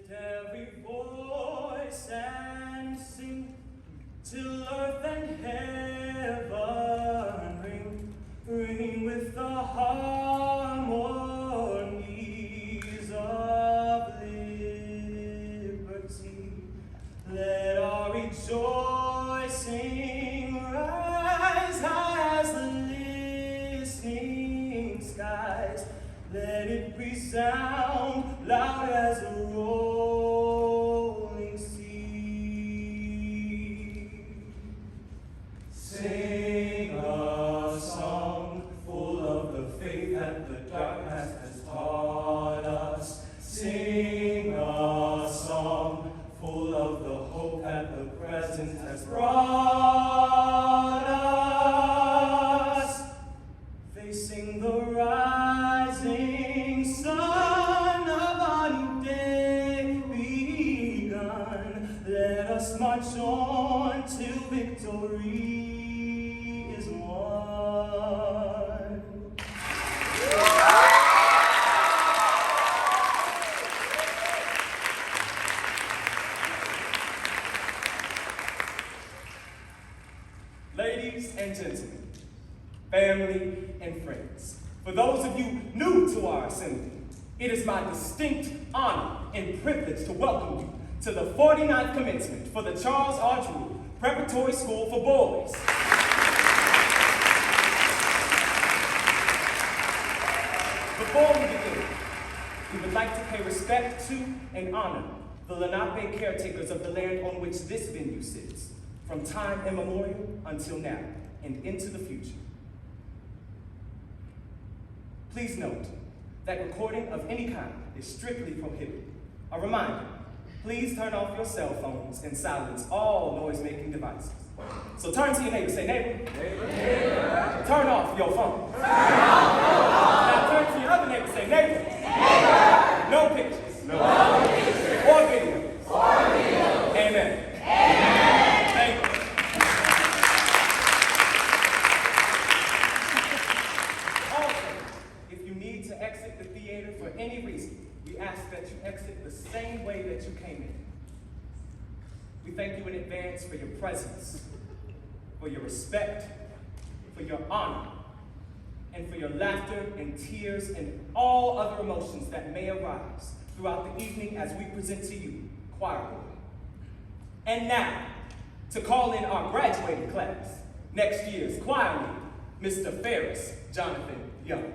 Lift every voice and sing till earth and heaven ring, ring with the harmonies of liberty. Let our rejoicing rise high as the listening skies. Let it resound loud as a rolling sea. Sing a song full of the faith that the dark past has taught us. Sing a song full of the hope that the present has brought us. Facing the rising sun of a new day begun, let us march on till victory is won. Ladies and gentlemen, family and friends, for those of you new to our assembly, it is my distinct honor and privilege to welcome you to the 49th commencement for the Charles R. Drew Preparatory School for Boys. Before we begin, we would like to pay respect to and honor the Lenape caretakers of the land on which this venue sits, from time immemorial until now and into the future. Please note that recording of any kind is strictly prohibited. A reminder, please turn off your cell phones and silence all noise-making devices. So turn to your neighbor, say, neighbor. Neighbor. Turn off your phone. Turn off your phone. Now turn to your other neighbor, say, neighbor. Neighbor. No pictures. No pictures. Or videos. Or videos. Amen. Amen. Thank you. Exit the theater for any reason, we ask that you exit the same way that you came in. We thank you in advance for your presence, for your respect, for your honor, and for your laughter and tears and all other emotions that may arise throughout the evening as we present to you Choir Boy. And now, to call in our graduating class, next year's choir leader, Mr. Pharus Jonathan Young.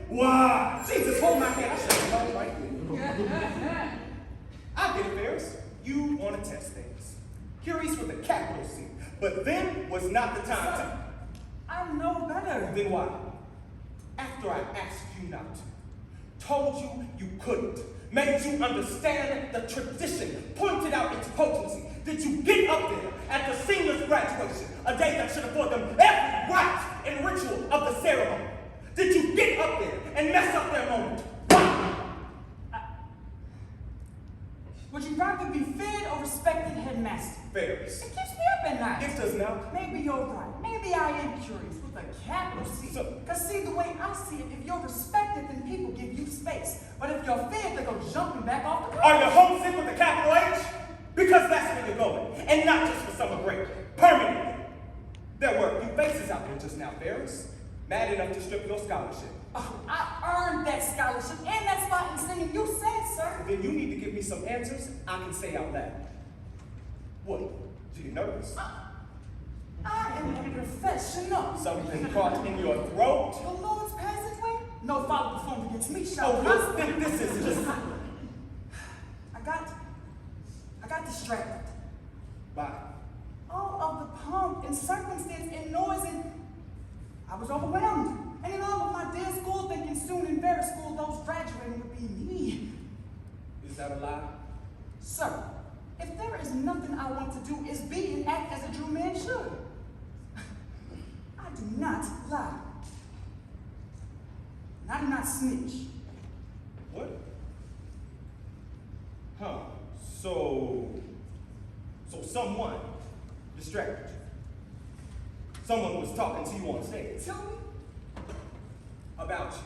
Wow, Jesus, hold my hand. I should have done right here. I'll get it test things. Curious with a capital C. But then was not the time to... I know better. Then why? After I asked you not to, told you you couldn't, made you understand the tradition, pointed out its potency, did you get up there at the seniors' graduation, a day that should afford them every rite and ritual of the ceremony? Did you get up there and mess up their moment? Why? Would you rather be fed or respected, Headmaster? Fairies. It keeps me up at night. It does not. Maybe you're right. Maybe I am curious with a capital C. Because see, the way I see it, if you're respected, then people give you space. But if you're fed, they go jumping back off the cliff. Are you homesick with a capital H? Because that's where you're going. And not just for summer break. Permanently. There were a few faces out there just now, Pharus. Mad enough to strip your scholarship. Oh, I earned that scholarship and that spot in singing. You said, sir. Then you need to give me some answers I can say out loud. What? Are you nervous? I am a professional. Something caught in your throat? The Lord's passageway? No foul performed against me, shall Oh, this is just... I got distracted. By? All of the pomp and circumstance and noise, and I was overwhelmed. And in all of my dear school thinking soon in very school those graduating would be me. Is that a lie? Sir, if there is nothing I want to do is be and act as a true man should. I do not lie. And I do not snitch. What? Huh. So someone distracted you. Someone was talking to you on stage. Tell me. About you.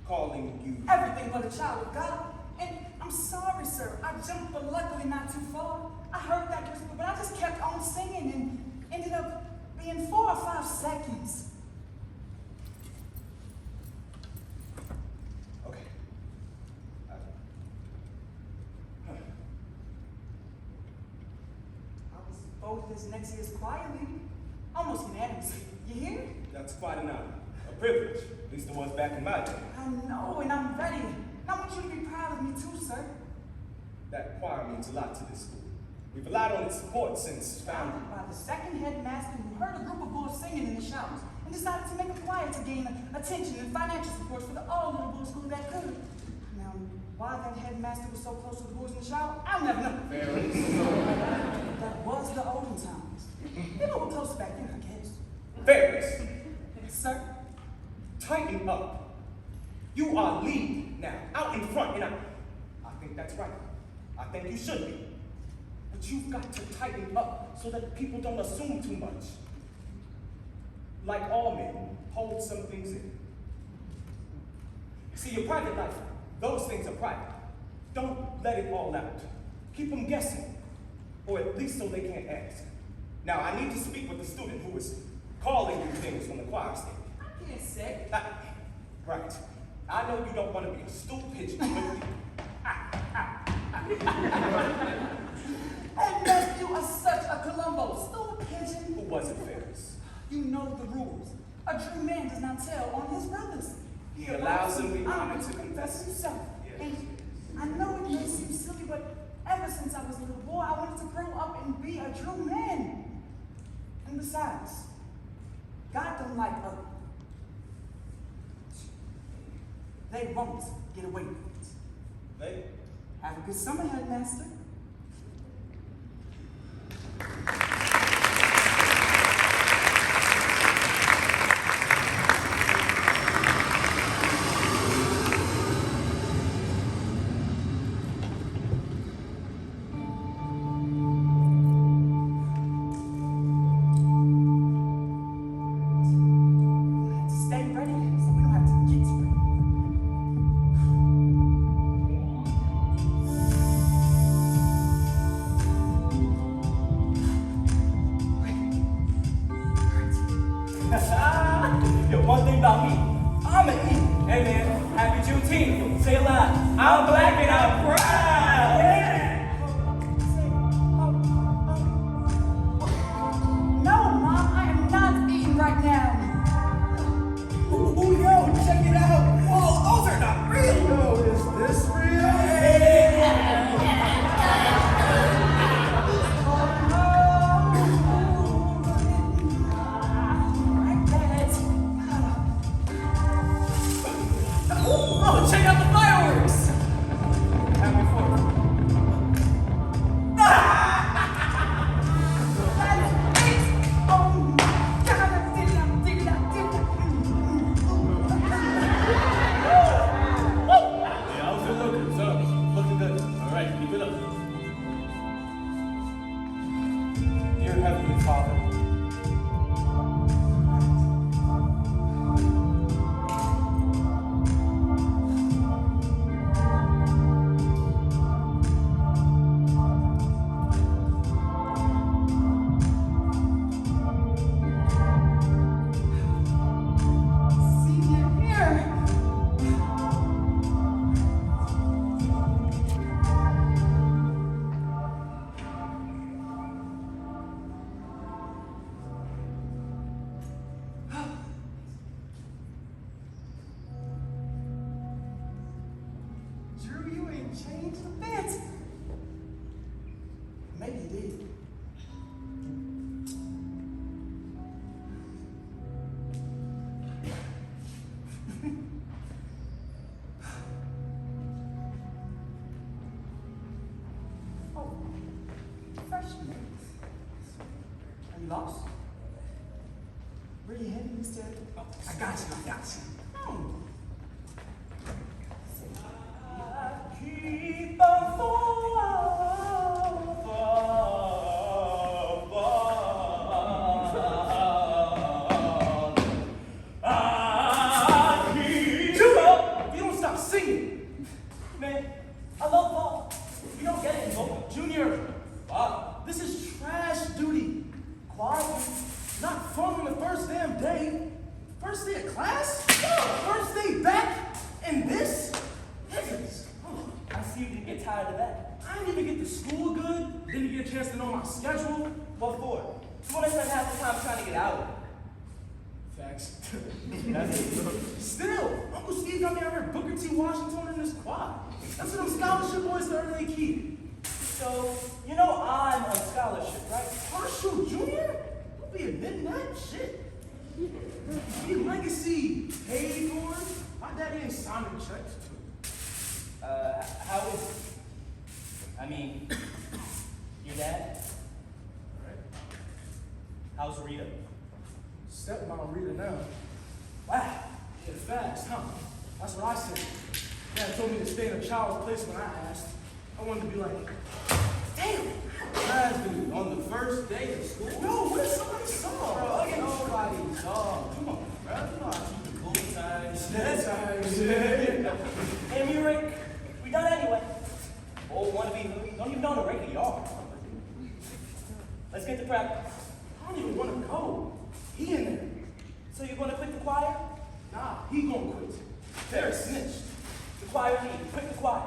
Calling you. Everything but a child of God. And I'm sorry, sir. I jumped, but luckily not too far. I heard that whisper, but I just kept on singing and ended up being 4 or 5 seconds. Okay. I was voted as next year's choir leader. Almost unanimously. You hear? That's quite an honor. A privilege. At least the ones back in my day. I know, and I'm ready. And I want you to be proud of me too, sir. That choir means a lot to this school. We've relied on its support since founded. By the second headmaster who heard a group of boys singing in the showers and decided to make a choir to gain attention and financial support for all little boys school that could. Now, why that headmaster was so close to the boys in the shower, I'll never know. That was the olden times. People were close back then, I guess. Pharus, Sir? tighten up. You are lead now, out in front, and I think that's right. I think you should be. But you've got to tighten up so that people don't assume too much. Like all men, hold some things in. See, your private life, those things are private. Don't let it all out. Keep them guessing, or at least so they can't ask. Now, I need to speak with the student who is calling you things from the choir stage. I can't say. Right. I know you don't want to be a stool pigeon, but... Headmaster, you are such a Columbo. Stool pigeon. Who was it, Pharus? You know the rules. A true man does not tell on his brothers. He allows him the honor to confess himself. Yes. And I know it may seem silly, but ever since I was a little boy, I wanted to grow up and be a true man. And besides, God don't like others. They won't get away with it. They? Have a good summer, Headmaster. One thing about me, I'm an E. Hey man, happy Juneteenth. Say it loud. I'm black and I'm proud. Yeah. No, Mom, I am not eating right now. Ooh, yo, check it out. Whoa, those are not real. Yo, is this real? Yeah. Yillah. Dear Heavenly Father, changed a bit. Maybe you did. Oh, freshman. Are you lost? Where are you heading, Mr.? Oh, I got you. Oh. Keep on if you don't stop singing. Man, I love ball. You don't get it, no. Junior, this is trash duty. Quiet, not fun on the first damn day. First day of class? First day back? And this? I see you didn't get tired of that. I didn't even get to school good. Didn't get a chance to know my schedule. What for? You want to spend half the time trying to get out. Facts. That's it. Still, Uncle Steve got me out here Booker T. Washington in this quad. That's what them scholarship boys to earn they keep. So, you know I'm on scholarship, right? Partial junior? Don't be admitting that shit. Be legacy paid for. My daddy ain't signing checks too. How is it? I mean, your dad? Right. How's Rita? Stepmom Rita now. Wow, yeah, fast, huh? That's what I said. Dad told me to stay in a child's place when I asked. I wanted to be like, damn! Matthu, on the first day of school? No, what if somebody saw? Bro, nobody saw. Come on, bro. You know I keep the cool times. Hey, Rick. We done anyway. Oh, wannabe Louie. Don't even know the regular yard. Let's get to practice. I don't even want to go. He in there. So you're going to quit the choir? Nah, he going to quit. They're snitched. The choir need. Quit the choir.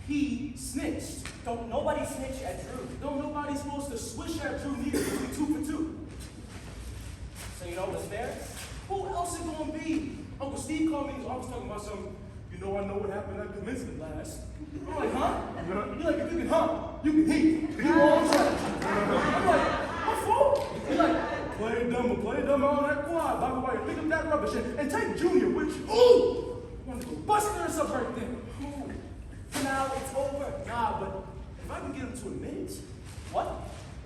He snitched. Don't nobody snitch at Drew. Don't nobody supposed to swish at Drew neither. It'll be 2 for 2. So you know what's fair? Who else is going to be? Uncle Steve called me. I was talking about something. You know, I know what happened at commencement last. I'm like, huh? You're like, if you can hump, you can heat. You all try. I'm like, what for? He's like, play dumb on that quad. By the way, pick up that rubbish and take Junior with you. Ooh! I want to go bust this up right there. Ooh. So now it's over. Nah, but if I can get him to admit it, what?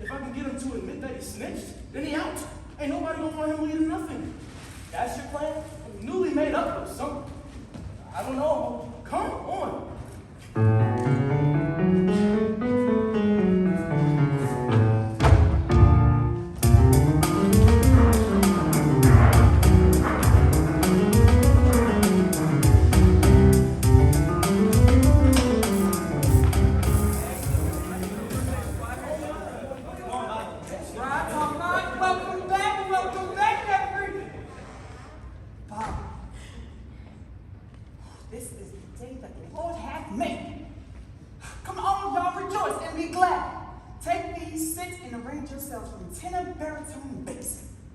If I can get him to admit that he snitched, then he out. Ain't nobody gonna want him leading nothing. That's your plan? Newly made up or something. I don't know. Come on.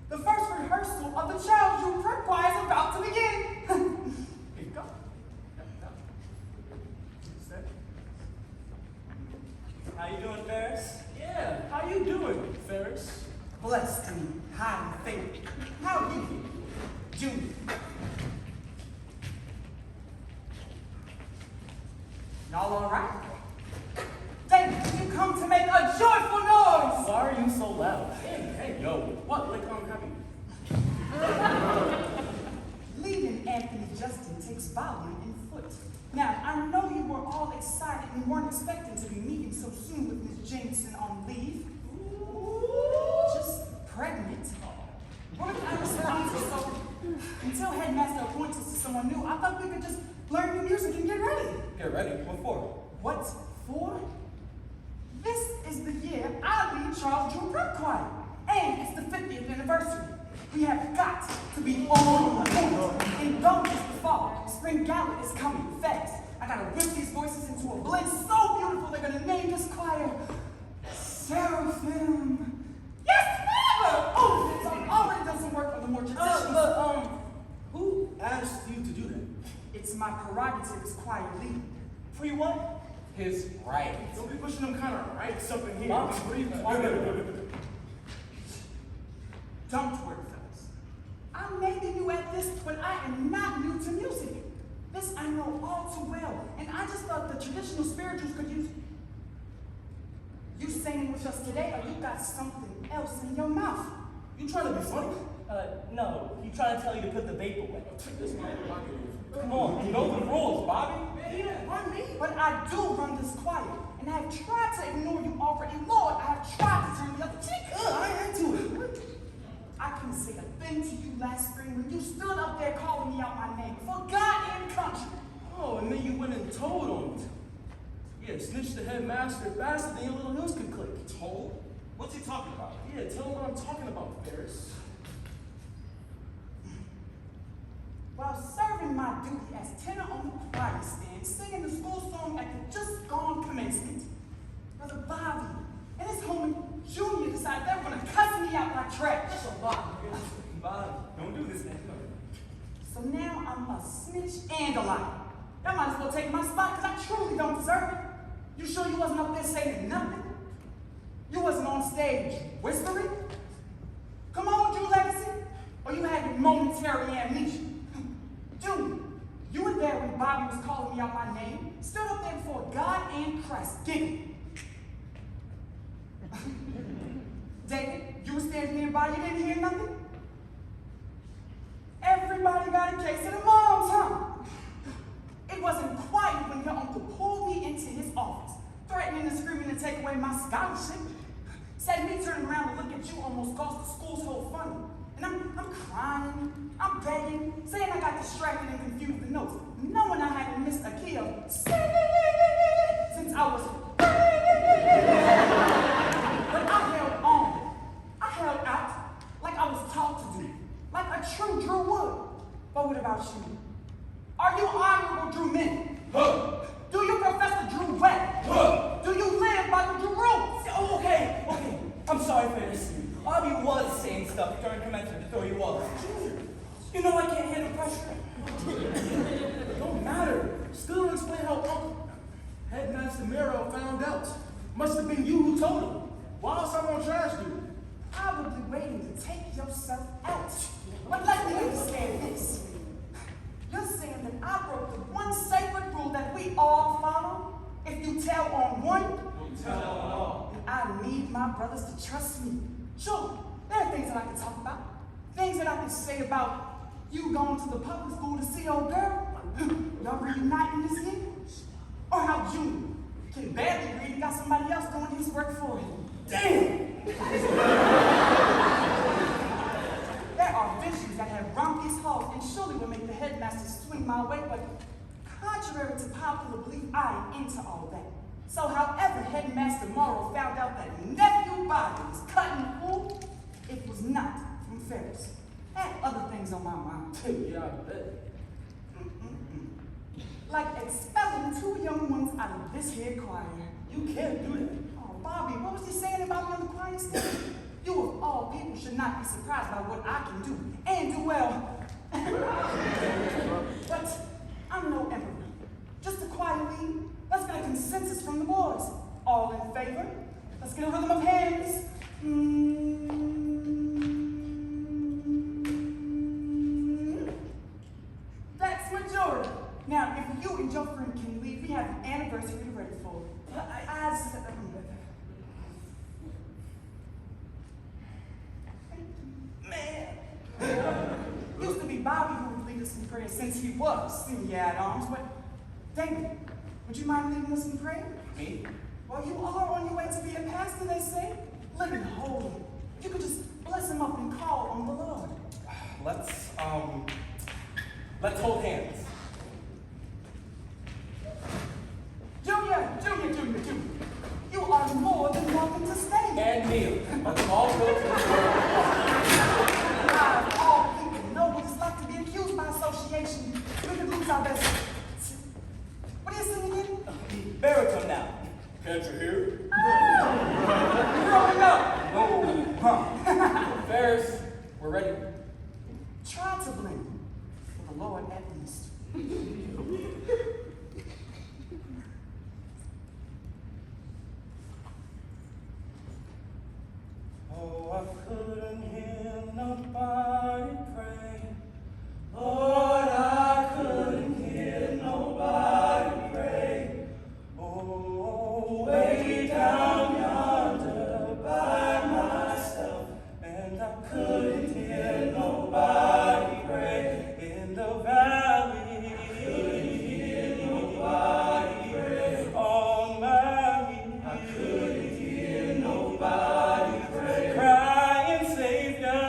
The first rehearsal of the Child You Prep Choir is about to begin. Here you go. How you doing, Pharus? Yeah, how you doing, Pharus? Blessed and highly favored. How are you, Junior? Y'all all right? Devon, you come to make a joyful noise. Why are you so loud? Hey, yo, what? Like I'm happy. Leaving Anthony Justin takes volume in foot. Now, I know you were all excited and weren't expecting to be meeting ready. What for? What for? This is the year I lead Charles Drew Brook Choir, and it's the 50th anniversary. We have got to be on point. Indulge us the fall. Spring Gala is coming fast. I gotta whip these voices into a blend so beautiful they're gonna name this choir Seraphim. Yes, never! Oh, so I've already done some work on the more traditional. Who asked you to do that? It's my prerogative as choir leader. For you what? His right. Don't be pushing them kind of rights up in here. Mom, What are you talking about? Don't worry, fellas. I may be new at this, but I am not new to music. This I know all too well, and I just thought the traditional spirituals could use. You singing with us today, or you got something else in your mouth? You trying to be funny? No. He trying to tell you to put the vape away. Take this man in my Come on, you know the rules, Bobby. Run me. But I do run this choir, and I have tried to ignore you already. Lord, I have tried to turn the other cheek. I ain't into it. I couldn't say a thing to you last spring when you stood up there calling me out my name for God and country. Oh, and then you went and told on me. Yeah, snitched the headmaster faster than your little heels could click. Told? What's he talking about? Yeah, tell him what I'm talking about, Pharus. While serving my duty as tenor on the choir stand, singing the school song at the just gone commencement, Brother Bobby and his homie Junior decided they were going to cuss me out like trash. So Bobby, Don't do this now. so now I'm a snitch and a liar. Y'all might as well take my spot because I truly don't deserve it. You sure you wasn't up there saying nothing? You wasn't on stage whispering? Come on, Drew Legacy. Or you had momentary amnesia? Junior, you were there when Bobby was calling me out my name, stood up there before God and Christ, giggling. David, you were standing nearby, you didn't hear nothing? Everybody got a case of the mom's, huh? It wasn't quiet when your uncle pulled me into his office, threatening and screaming to take away my scholarship. Said me turning around to look at you almost cost the school's whole funding. And I'm crying, I'm begging, saying I got distracted and confused the notes, knowing I hadn't missed a key of since I was but I held on. I held out like I was taught to do, like a true Drew would. But what about you? Are you honorable Drew men? Huh. Do you profess the Drew way? Huh. Do you live by the Drew rules? Oh, okay. I'm sorry, Pharus. Bobby was saying stuff during commencement to throw you off. You know I can't handle pressure. It don't matter. Still don't explain how Uncle Headmaster Marrow found out. Must have been you who told him. Why else I'm on trash duty? I would be waiting to take yourself out. But let me understand this. You're saying that I broke the one sacred rule that we all follow? If you tell on one, You tell on all. I need my brothers to trust me. Sure, there are things that I can talk about. Things that I can say about you going to the public school to see old girl. Y'all reuniting this year? Or how Junior can barely read and got somebody else doing his work for him. Damn! There are visions that have romped these halls and surely will make the headmaster swing my way, but contrary to popular belief, I am into all that. So however Headmaster Marrow found out that nephew Bobby was cutting the pool, it was not from Pharus. I had other things on my mind too. Yeah, I bet. Like expelling 2 young ones out of this here choir. You can't do that. Oh, Bobby, what was he saying about me on the choir stand? You of all people should not be surprised by what I can do, and do well. But I'm no emperor. Just a choir lead. Let's get a consensus from the boys. All in favor? Let's get a rhythm of hands. That's majority. Now, if you and your friend can leave, we have an anniversary to ready for. Man. Used to be Bobby who would lead us in prayer since he was senior at arms, but David, would you mind leading us in prayer? Me? Well, you are on your way to be a pastor, they say. Living holy. You could just bless him up and call on the Lord. Let's hold hands. and Mia are the all built in the world. All people know what it's like to be accused by association. We could lose our best. What are you singing again? Baritone now. Can't you hear? Growing up. Ferris, we're ready. Try to blend with the Lord at least. Oh, I couldn't hear nobody pray. Lord, I couldn't hear nobody pray. Oh, way down yonder by myself, and I couldn't hear nobody pray in the valley. I couldn't hear nobody pray on my knees. I couldn't hear nobody pray crying Savior.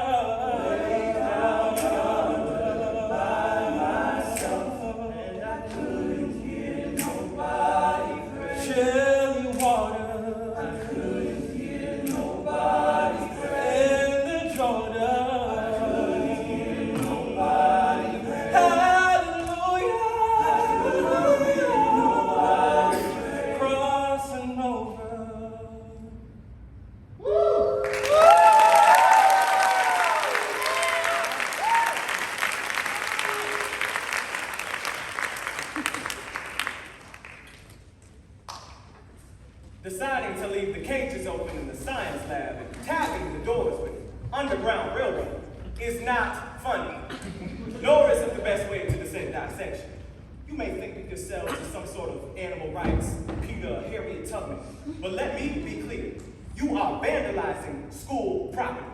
Way down yonder by myself, and I couldn't hear nobody pray. Chilly water, I couldn't hear nobody pray in the Jordan. I couldn't hear nobody pray. Hallelujah, I couldn't hear nobody pray. Crossing over. Deciding to leave the cages open in the science lab and tapping the doors with Underground Railroad is not funny, nor is it the best way to descend dissection. You may think of yourselves as some sort of animal rights Peter Harriet Tubman, but let me be clear. You are vandalizing school property,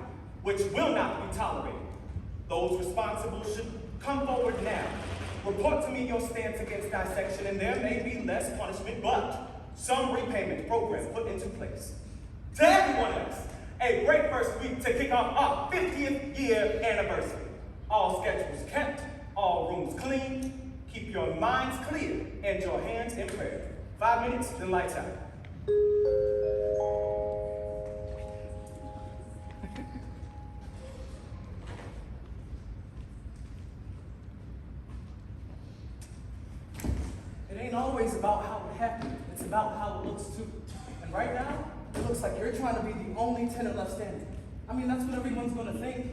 which will not be tolerated. Those responsible should come forward now. Report to me your stance against dissection, and there may be less punishment, but some repayment program put into place. To everyone else, a great first week to kick off our 50th year anniversary. All schedules kept, all rooms clean. Keep your minds clear and your hands in prayer. 5 minutes, then lights out. It ain't always about how it happened. It's about how it looks too. And right now, it looks like you're trying to be the only tenant left standing. I mean, that's what everyone's gonna think.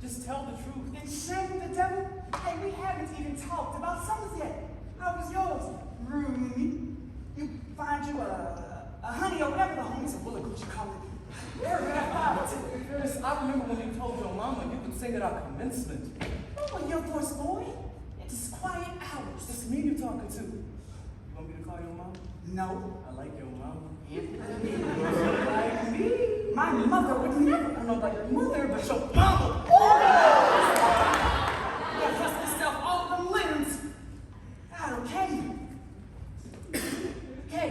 Just tell the truth. And shame the devil? Hey, we haven't even talked about summers yet. How was yours? Rude. You find you a honey or whatever the homies are bullet what you call it. They're Ferris, I remember when you told your mama you could sing at our commencement. Oh, your voice, boy. It's quiet hours. It's me you're talking to. You want me to call your mama? No. I like your mama. Like me? My mother would never. I don't know about your mother, but your mama. You hustle yourself all of them limbs. God, okay. Okay.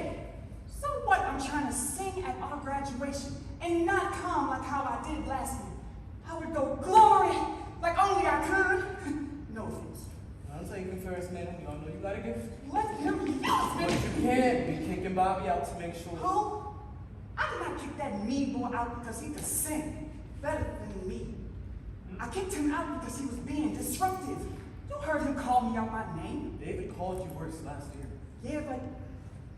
So what? I'm trying to sing at our graduation and not come like how I did last year. I would go glory like only I could. No offense. I'm taking Ferris, man. You all know you got a gift. Let him use But me. you can't be kicking Bobby out to make sure. Who? I did not kick that mean boy out because he could sing better than me. I kicked him out because he was being disruptive. You heard him call me out my name. David called you worse last year. Yeah, but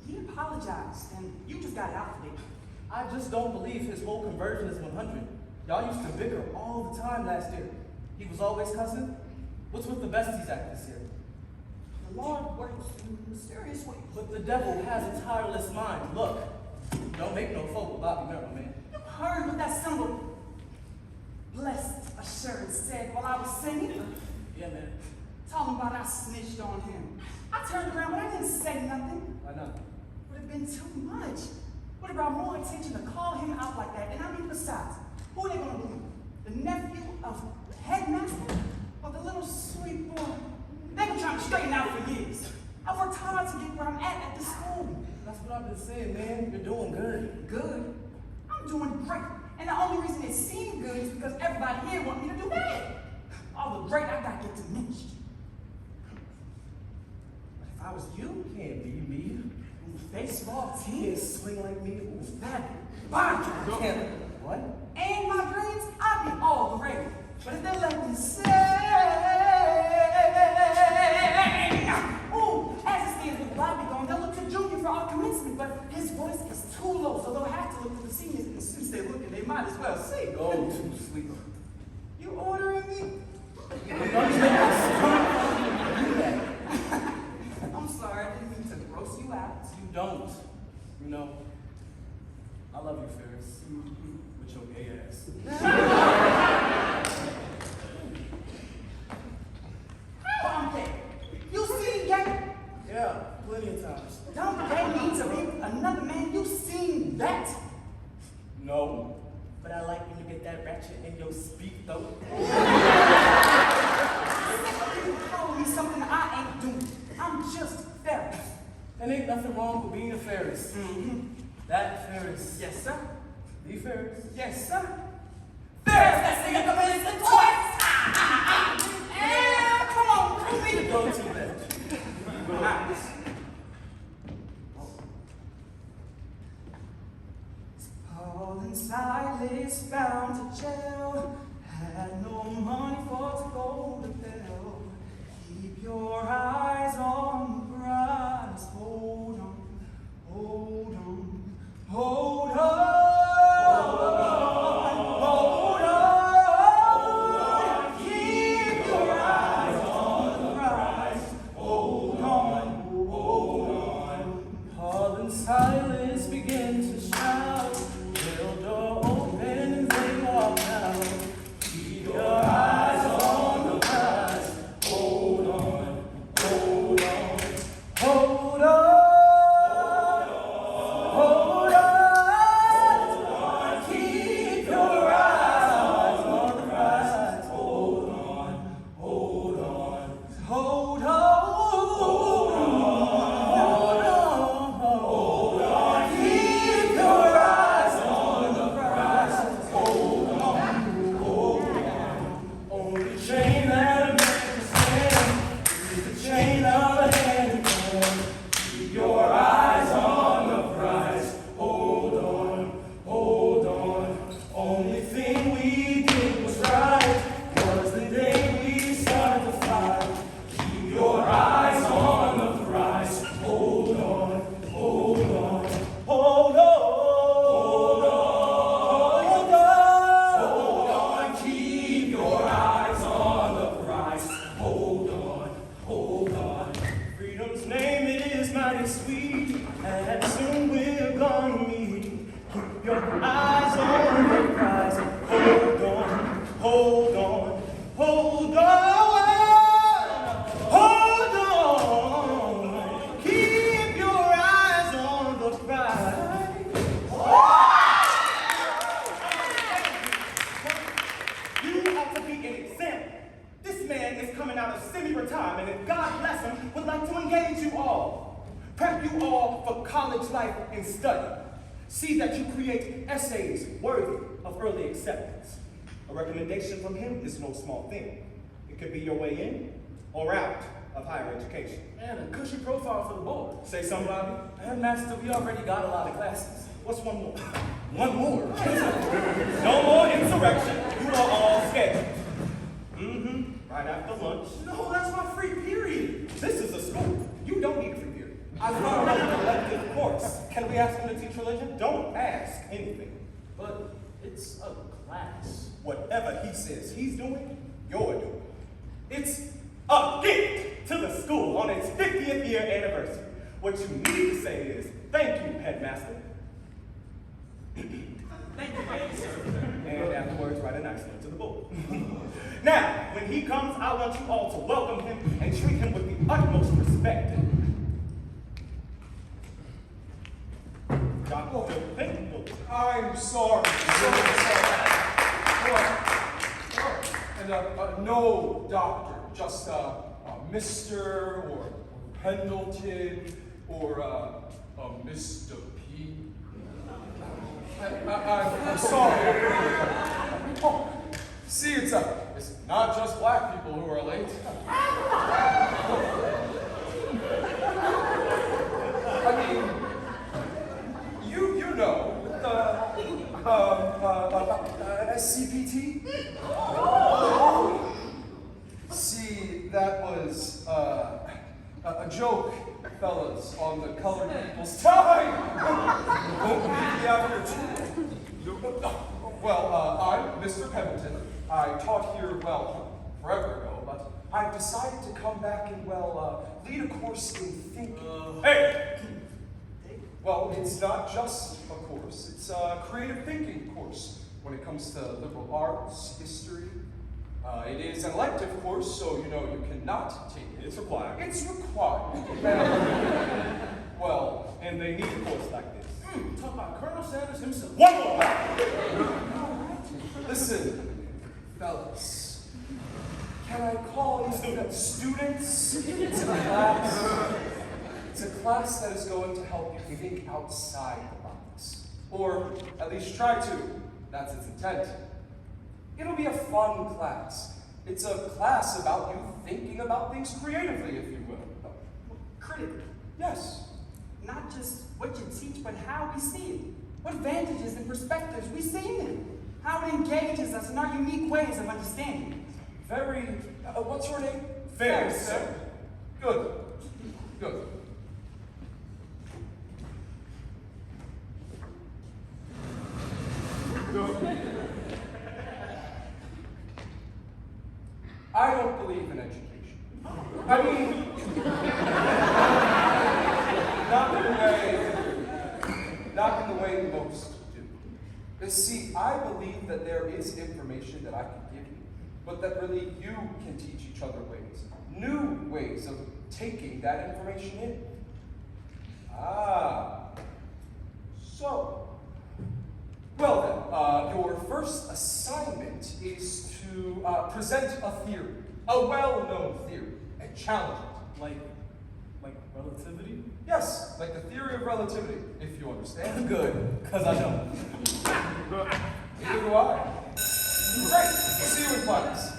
he apologized and you just got it out today. I just don't believe his whole conversion is 100. Y'all used to bicker all the time last year. He was always cussing. What's with the besties act this year? The Lord works in mysterious ways. But the devil has a tireless mind. Look, don't make no folk with Bobby Marrow, man. You heard what that symbol, blessed assurance, said while I was singing? Yeah, man. Talking about I snitched on him. I turned around, but I didn't say nothing. Why not? Would have been too much. Would have brought more attention to call him out like that. And I mean, besides, who are they going to believe? The nephew of the headmaster? Or the little sweet boy? They've been trying to straighten out for years. I worked hard to get where I'm at the school. That's what I've been saying, man. You're doing good. Good? I'm doing great. And the only reason it seemed good is because everybody here want me to do bad. All the great I got get diminished. But if I was you, Can't be me. the baseball team Can't swing like me. was fabulous. bond I drive. can't. What? And my grades, I'd be all the rage. But if they let me sing, ooh, as it stands with the lobby going, they'll look to Junior for our commencement, but his voice is too low, so they'll have to look to the seniors, and since they're looking, they might as well sing. Go to sleep. You ordering me? Don't you make us do that? I'm sorry, I didn't mean to gross you out. You don't. You know, I love you, Ferris. With your gay ass. I'm gay. You seen gay? Yeah, plenty of times. Don't gay mean to be another man? You seen that? No, but I like when you get that ratchet in your speak, though. You call me something I ain't doing. I'm just Ferris. And ain't nothing wrong with being a Ferris. That Ferris. Yes, sir. The Ferris. Yes, sir. Ferris, let's sing at the Pendleton twice. And come on, prove me. Go to bed. Nice. Paul and Silas bound to jail, had no money for to go to hell. Keep your eyes on the prize. Hold on, hold on, hold on, hold on. Keep your eyes on the prize. Hold on, hold on. Paul and Silas begin to shout. Little door open and they walk out. Keep your eyes on the prize. Hold on, hold on, hold on, hold on. Keep your eyes on the prize. Hold on, hold on, Hold on. hold on. Keep your eyes on the prize. Only chain that'll make you stand is the chain of a hand in hand. Keep your eyes on the prize. Hold on, hold on. Only thing we did was right. Was the day we started to fight. Keep your eyes on the prize. Hold on, hold on, hold on. Hold on, keep your eyes on the prize. Hold on. Freedom's name is mighty sweet, and soon we're gonna meet. Keep your eyes on the prize. Hold on, hold on, hold on. Hold on. Keep your eyes on the prize. You ought to be an example. This man is coming out of semi-retirement, and God bless him, would like to engage you all. Prep you all for college life and study. See that you create essays worthy of early acceptance. A recommendation from him is no small thing. It could be your way in or out of higher education. Man, a cushy profile for the board. Say somebody. Headmaster, we already got a lot of classes. What's one more? One more. No more insurrection. You are all scheduled. Right after lunch. No, that's my free period. This is a school. You don't need a free period. I thought An elective course. Can we ask him to teach religion? Don't ask anything. But it's a class. Whatever he says he's doing, you're doing. It's a gift to the school on its 50th year anniversary. What you need to say is, thank you, Headmaster. Thank you, Headmaster. And afterwards, write a nice note to the board. Now, when he comes, I want you all to welcome him and treat him with the utmost respect. Dr. Pendleton. I'm sorry. And no doctor, just Mr. or Pendleton or Mr. P. I'm sorry. Oh, see, it's not just black people who are late. I mean, you know know, SCPT? See, that was a joke, fellas, on the colored people's time. Won't be the average. Well, I'm Mr. Pendleton. I taught here, well, forever ago, but I've decided to come back and, well, lead a course in thinking. Hey! Well, it's not just a course, it's a creative thinking course when it comes to liberal arts, history. It is an elective course, so you know you cannot take it. It's required. It's required. Well, And they need a course like this. Talk about Colonel Sanders himself. One more round. listen, fellas. Can I call you students? It's a class. It's a class that is going to help you think outside the box. Or at least try to. That's its intent. It'll be a fun class. It's a class about you thinking about things creatively, if you will. Critically. Yes. Not just what you teach, but how we see it. What advantages and perspectives we see in it. How it engages us in our unique ways of understanding. Very, what's your name? Fair, Fair, sir. Good. Good. I don't believe in education. I mean, not in the way most do. You see, I believe that there is information that I can give you, but that really you can teach each other ways, new ways of taking that information in. So, well then, your first assignment is to present a theory, a well-known theory, and challenge it. Like relativity? Yes, like the theory of relativity, if you understand. Good, because I don't. Neither do I. Great, see you in class.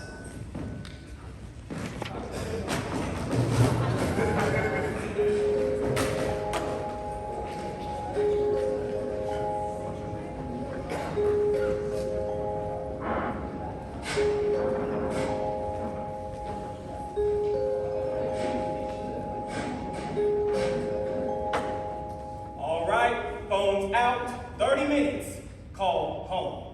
All right, phones out, 30 minutes. Call home.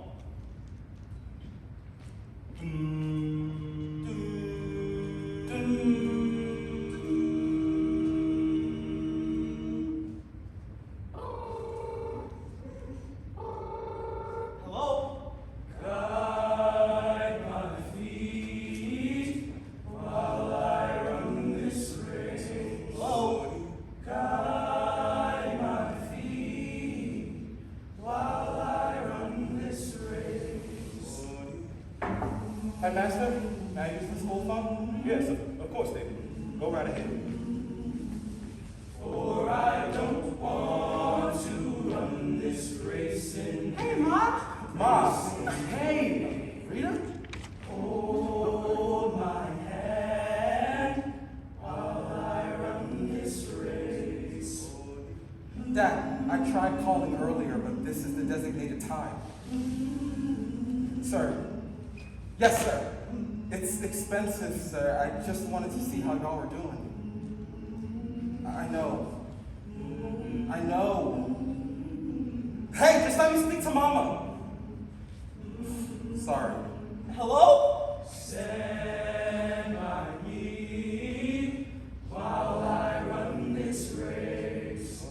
Hello? Guide my feet while I run this race. Hello? Guide my feet while I run this race. Headmaster, may I use the school phone? Yes, of course, David. Go right ahead. For I don't want to run this race in Hey, Ma. Mom. Hey, Rita? hold my hand while I run this race. Dad, I tried calling earlier, but this is the designated time. Sir. Yes, sir. It's expensive, sir. I just wanted to see how y'all were doing. I know. I know. Hey, just let me speak to Mama. Sorry. Hello? Stand by me while I run this race.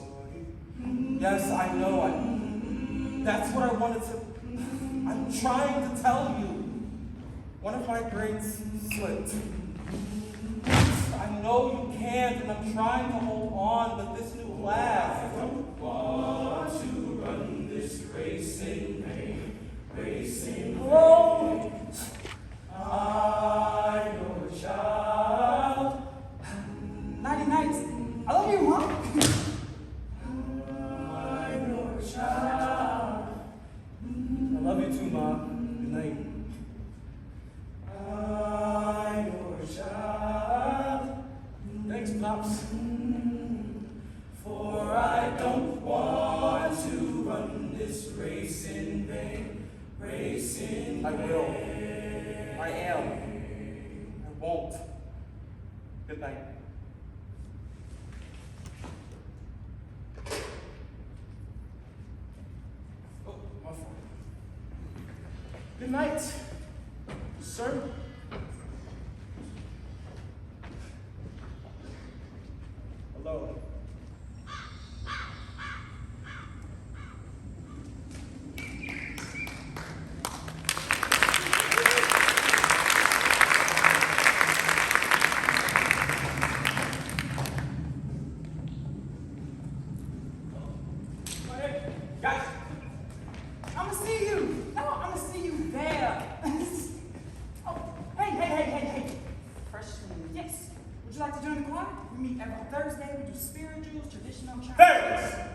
Yes, I know. That's what I wanted to. I'm trying to tell you. One of my grades slipped. I know you can't, and I'm trying to hold on, but this new class. I don't want to run this race in vain, race in vain. Hello? I'm your child. Nighty nights. I love you, Mom. I'm your child. I love you too, Mom. Good night. I'm your child. Thanks, Pops. For I don't want to racing. I will. I am. I won't. Good night. Oh, my fault. Good night, sir. Hello. Guys, I'ma see you. No, I'ma see you there. Oh, hey. Freshman, yes. Would you like to join the choir? We meet every Thursday. We do spirituals, traditional chant. Pharus!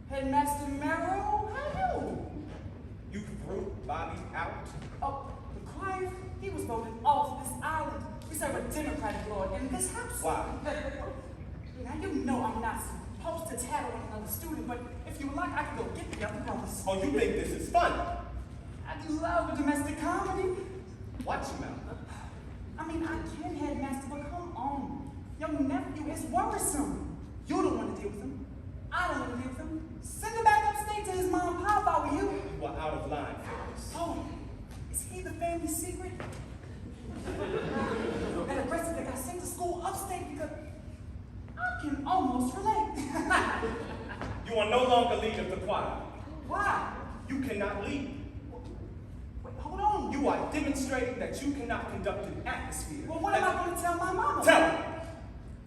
Headmaster Marrow, how you? You threw Bobby out? Oh, the choir, he was voted off this island. We serve a Democratic lord in this house. Why? Now, you know I'm not supposed to tattle on another student, but if you would like, I can go get the other brothers. Oh, you think this is fun? I do love domestic comedy. Watch your mouth. I mean, I can, Headmaster, but come on. Your nephew is worrisome. You don't want to deal with him. I don't want to deal with him. Send him back upstate to his mom and pop if I were you. You are out of line, Pharus. Oh, is he the family secret? That aggressive that got sent to school upstate because I can almost relate. You are no longer lead of the choir. Why? You cannot lead. Wait, hold on. You are demonstrating that you cannot conduct an atmosphere. Well, what am I going to tell my mama? Tell her.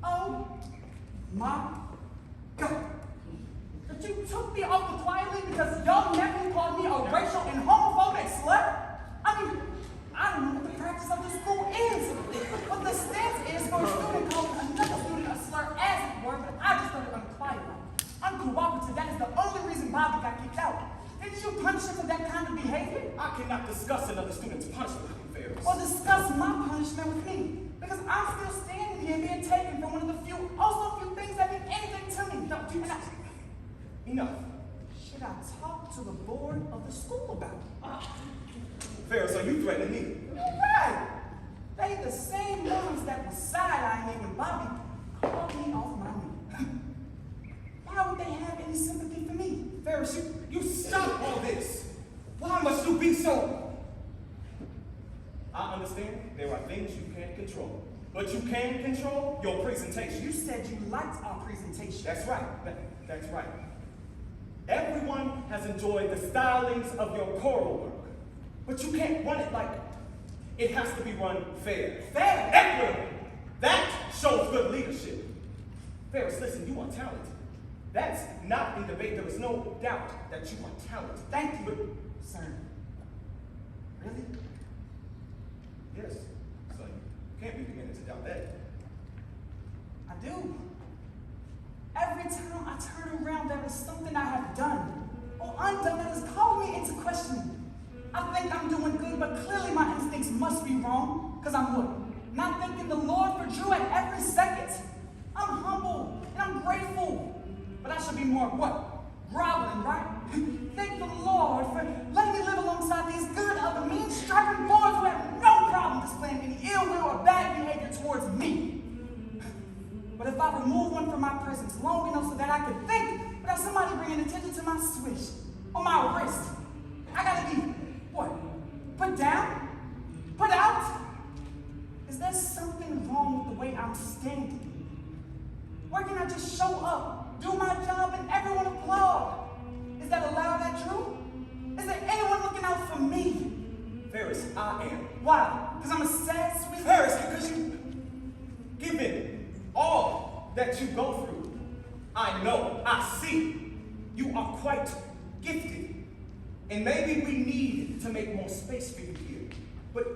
Oh, my God. That you took me off the choir lead because your nephew called me a racial and homophobic slut? I mean, I don't know what the practice of the school is. What the stance is for a student calling another student a slur as it were, but I just thought it unquiet. Uncooperative, that is the only reason Bobby got kicked out. Didn't you punish him for that kind of behavior? I cannot discuss another student's punishment with you, Pharus. Or discuss my punishment with me. Because I'm still standing here being taken from one of the few things that mean anything to me. No, Enough. should I talk to the board of the school about it? Pharus, are you threatening me? You're right. They the same ones that were side-eyeing me when Bobby called me off my knee. Why would they have any sympathy for me? Pharus, you stop all this. Why must you be so? I understand there are things you can't control, but you can control your presentation. You said you liked our presentation. That's right. That's right. Everyone has enjoyed the stylings of your choral work, but you can't run it like it has to be run fair. Fair? Equitable. That shows good leadership. Pharus, listen, you are talented. That's not in debate. There is no doubt that you are talented. Thank you, sir. Really? Yes, so you can't be beginning to doubt that. I do. Every time I turn around, there is something I have done or undone that has called me into question. I think I'm doing good, but clearly my instincts must be wrong, because I'm what? Not thanking the Lord for Drew at every second. I'm humble and I'm grateful, but I should be more what? Groveling, right? Thank the Lord for letting me live alongside these good other mean, strapping boys who have no problem displaying any ill will or bad behavior towards me. But if I remove one from my presence long enough so that I could think without somebody bringing attention to my switch or my wrist, I gotta be, what? Put down? Put out? Is there something wrong with the way I'm standing? Where can I just show up, do my job, and everyone applaud? Is that allowed, that true? Is there anyone looking out for me? Pharus, I am. Why? Because I'm a sad, sweet... Pharus, because you given all that you go through, I know, I see, you are quite gifted. And maybe we need to make more space for you here. But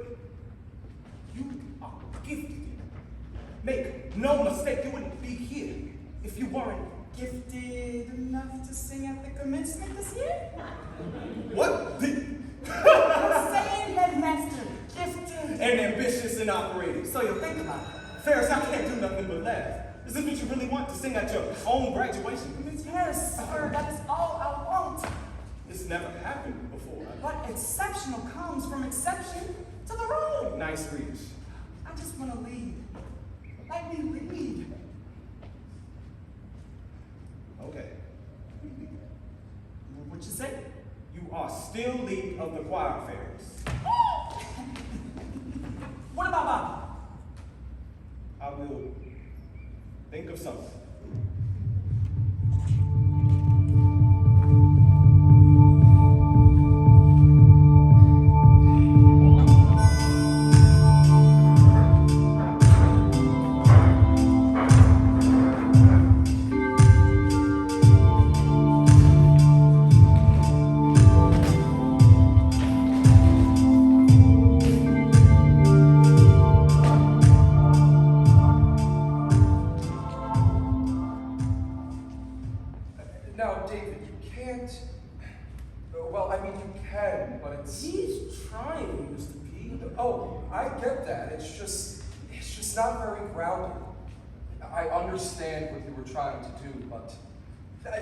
you are gifted. Make no mistake, you wouldn't be here if you weren't Gifted enough to sing at the commencement this year? what? I'm saying, Headmaster, gifted. And ambitious and operating. So you'll think about it. Pharus, I can't do nothing but laugh. Is this what you really want to sing at your own graduation commencement? Yes, sir, that is all I want. It's never happened before. But exceptional comes from exception to the rule. Nice reach. I just want to lead. Let me lead. Okay. What you say? You are still lead of the choir affairs. What about Bobby? I will think of something. Now, David, you can't. Well, I mean, you can, but it's. He's trying, Mr. P. Oh, I get that. It's just not very grounded. I understand what you were trying to do, but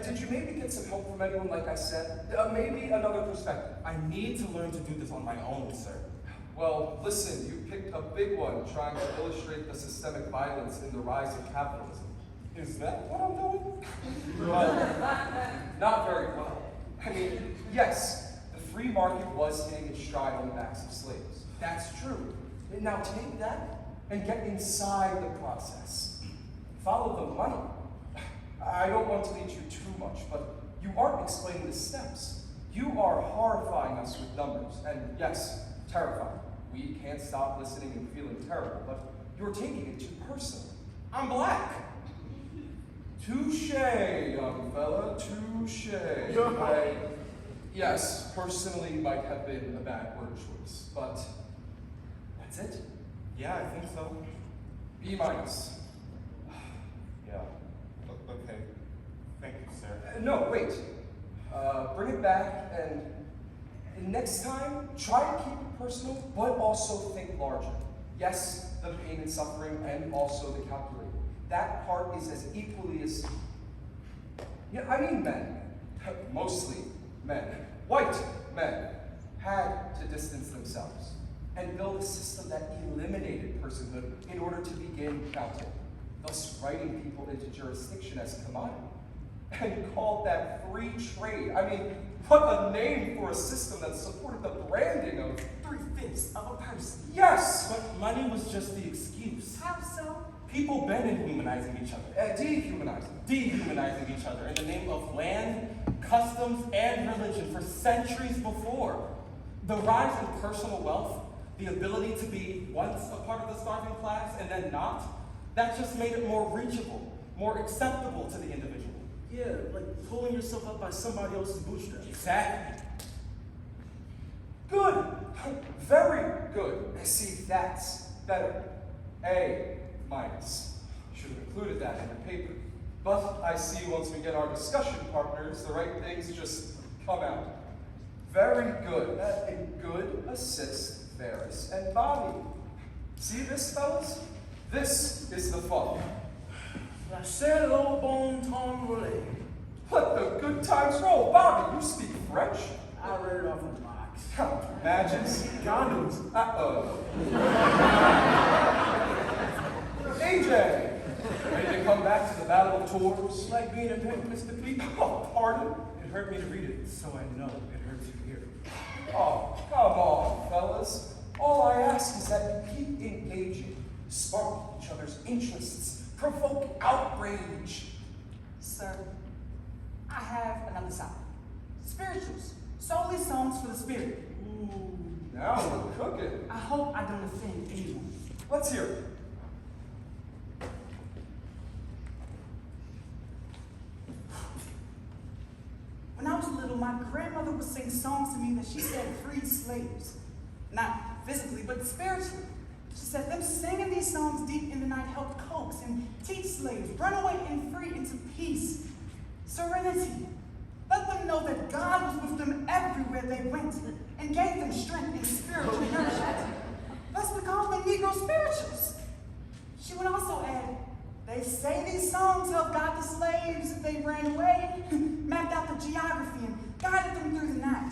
did you maybe get some help from anyone, like I said? Maybe another perspective. I need to learn to do this on my own, sir. Well, listen, you picked a big one trying to illustrate the systemic violence in the rise of capitalism. Is that what I'm doing? Well, not very well. I mean, yes, the free market was hitting its stride on the backs of slaves. That's true. And now take that and get inside the process. Follow the money. I don't want to lead you too much, but you aren't explaining the steps. You are horrifying us with numbers, and yes, terrifying. We can't stop listening and feeling terrible, but you're taking it too personally. I'm black. Touche, young fella, touche. Yes, personally might have been a bad word choice, but that's it. Yeah, I think so. B minus. Yeah. Okay. Thank you, sir. No, wait. Bring it back and next time, try to keep it personal, but also think larger. Yes, the pain and suffering, and also the calculating. That part is as equally as, yeah, I mean men, mostly men, white men, had to distance themselves and build a system that eliminated personhood in order to begin counting, thus writing people into jurisdiction as a commodity, and called that free trade. I mean, what a name for a system that supported the branding of 3/5 of a person. yes, But money was just the excuse. How so? People been inhumanizing each other, dehumanizing. dehumanizing each other in the name of land, customs, and religion for centuries before. The rise in personal wealth, the ability to be once a part of the starving class and then not, that just made it more reachable, more acceptable to the individual. Yeah, like pulling yourself up by somebody else's bootstraps. Exactly. Good. Very good. See, that's better. A minus. Should have included that in your paper. But I see once we get our discussion partners, the right things just come out. Very good. A good assist, Pharus and Bobby. See this, fellas? This is the fun. La c'est au bon temps roulé. Let the good times roll. Bobby, you speak French? I read it off the box. Matches. Condoms. Uh-oh. AJ, ready to come back to the Battle of Tours? It's like being a pimp, Mr. P. Oh, pardon? It hurt me to read it, so I know it hurts you to hear it. Oh, come on, fellas. All I ask is that you keep engaging, spark each other's interests, provoke outrage. Sir, I have another side. Spirituals. Solely songs for the spirit. Ooh, now we're cooking. I hope I don't offend anyone. Let's hear it. When I was little, my grandmother would sing songs to me that she said freed slaves. Not physically, but spiritually. She said them singing these songs deep in the night helped coax and teach slaves, run away and free into peace, serenity. Let them know that God was with them everywhere they went and gave them strength and spiritual nourishment. Thus we call them Negro spirituals. She would also add, they say these songs helped guide the slaves if they ran away, mapped out the geography and guided them through the night.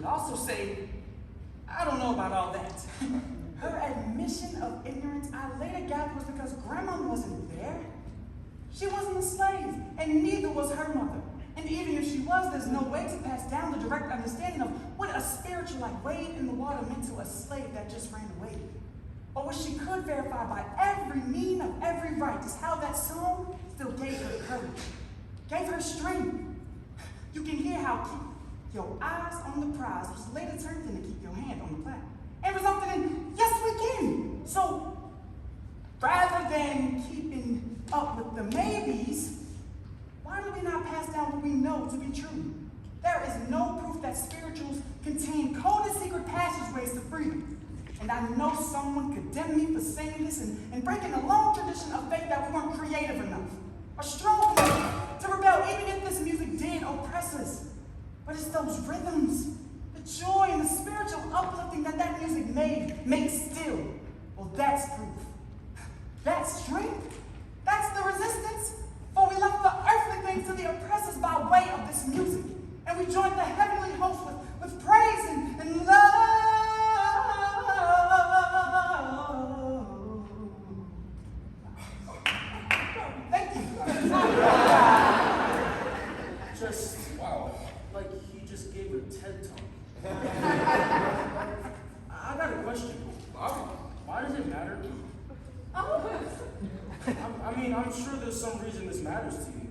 would also say, I don't know about all that. Her admission of ignorance, I later gathered, was because Grandma wasn't there. She wasn't a slave, and neither was her mother. And even if she was, there's no way to pass down the direct understanding of what a spiritual like wave in the water meant to a slave that just ran away. But what she could verify by every mean of every right is how that song still gave her courage, gave her strength. You can hear how keep your eyes on the prize was later turned into keep your hand on the plow, and resulted in, yes, we can. So rather than keeping up with the maybes, why do we not pass down what we know to be true? There is no proof that spirituals contain coded secret passageways to freedom. And I know someone condemned me for saying this and breaking a long tradition of faith that we weren't creative enough, or strong enough to rebel, even if this music did oppress us. But it's those rhythms, the joy and the spiritual uplifting that music makes still. Well, that's proof. That's strength. That's the resistance. For we left the earthly things to the oppressors by way of this music. And we joined the heavenly host with praise and love. Thank you. Wow. Like he just gave a TED talk. I got a question. Why does it matter? I mean, I'm sure there's some reason this matters to you.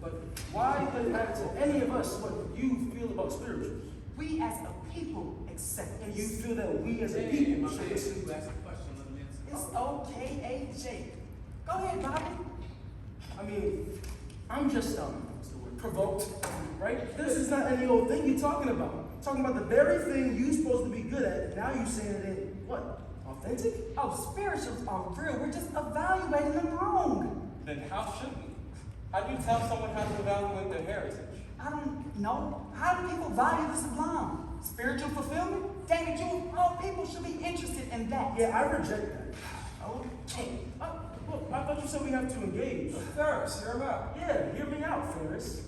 But why does it matter to any of us what you feel about spirituals? We as a people accept And this. you feel that we as a people should listen Who to asked the question? Let him answer. It's okay, AJ. Go ahead, Bobby. I mean, I'm just, what's the word, provoked, right? This is not any old thing you're talking about. Talking about the very thing you're supposed to be good at, and now you're saying it ain't, what, authentic? Oh, spirituals are real. We're just evaluating them wrong. Then how should we? How do you tell someone how to evaluate their heritage? I don't know. How do people value the sublime? Spiritual fulfillment? Dang it, you of all people should be interested in that. Yeah, I reject that. Okay. Look, I thought you said we have to engage. Pharus, hear him out. Yeah, hear me out, Pharus.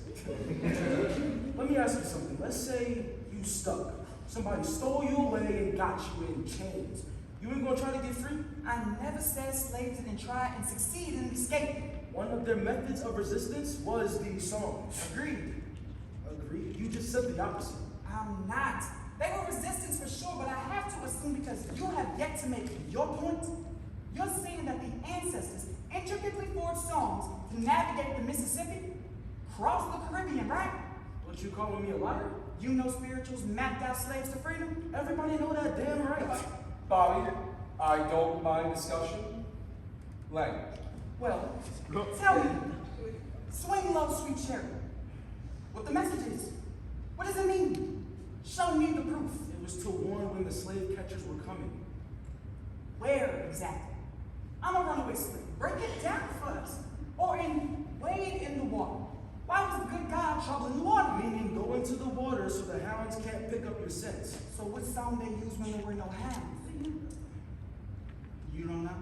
Let me ask you something. Let's say you stuck. Somebody stole you away and got you in chains. You ain't gonna try to get free? I never said slaves didn't try and succeed in escaping. One of their methods of resistance was these songs. Agreed. Agreed. You just said the opposite. I'm not. They were resistance for sure, but I have to assume because you have yet to make your point, you're saying that the ancestors intricately forged songs to navigate the Mississippi, cross the Caribbean, right? What, you calling me a liar? You know spirituals mapped out slaves to freedom? Everybody know that damn right. Bobby, I don't mind discussion. Language. Well, tell me, swing low, sweet cherry, what the message is. What does it mean? Show me the proof. It was to warn when the slave catchers were coming. Where exactly? I'm a runaway slave. Break it down for us. Or wade in the water. Why was the good God troubling the water? Meaning go into the water so the hounds can't pick up your scent. So what song they used when there were no hounds? You don't know?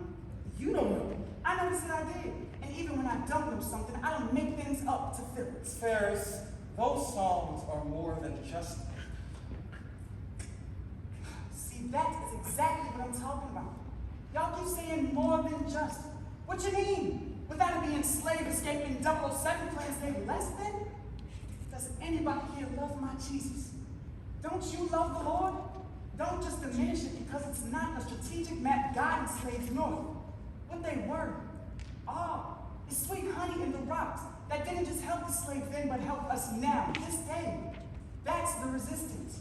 You don't know. I never said I did. And even when I don't know something, I don't make things up to fill it. Pharus, those songs are more than just. See, that is exactly what I'm talking about. Y'all keep saying more than just. What you mean? Without it being slave escaping 007 plans, they less than? Does anybody here love my Jesus? Don't you love the Lord? Don't just diminish it because it's not a strategic map guiding slaves north. What they were is sweet honey in the rocks that didn't just help the slave then, but help us now, this day. That's the resistance.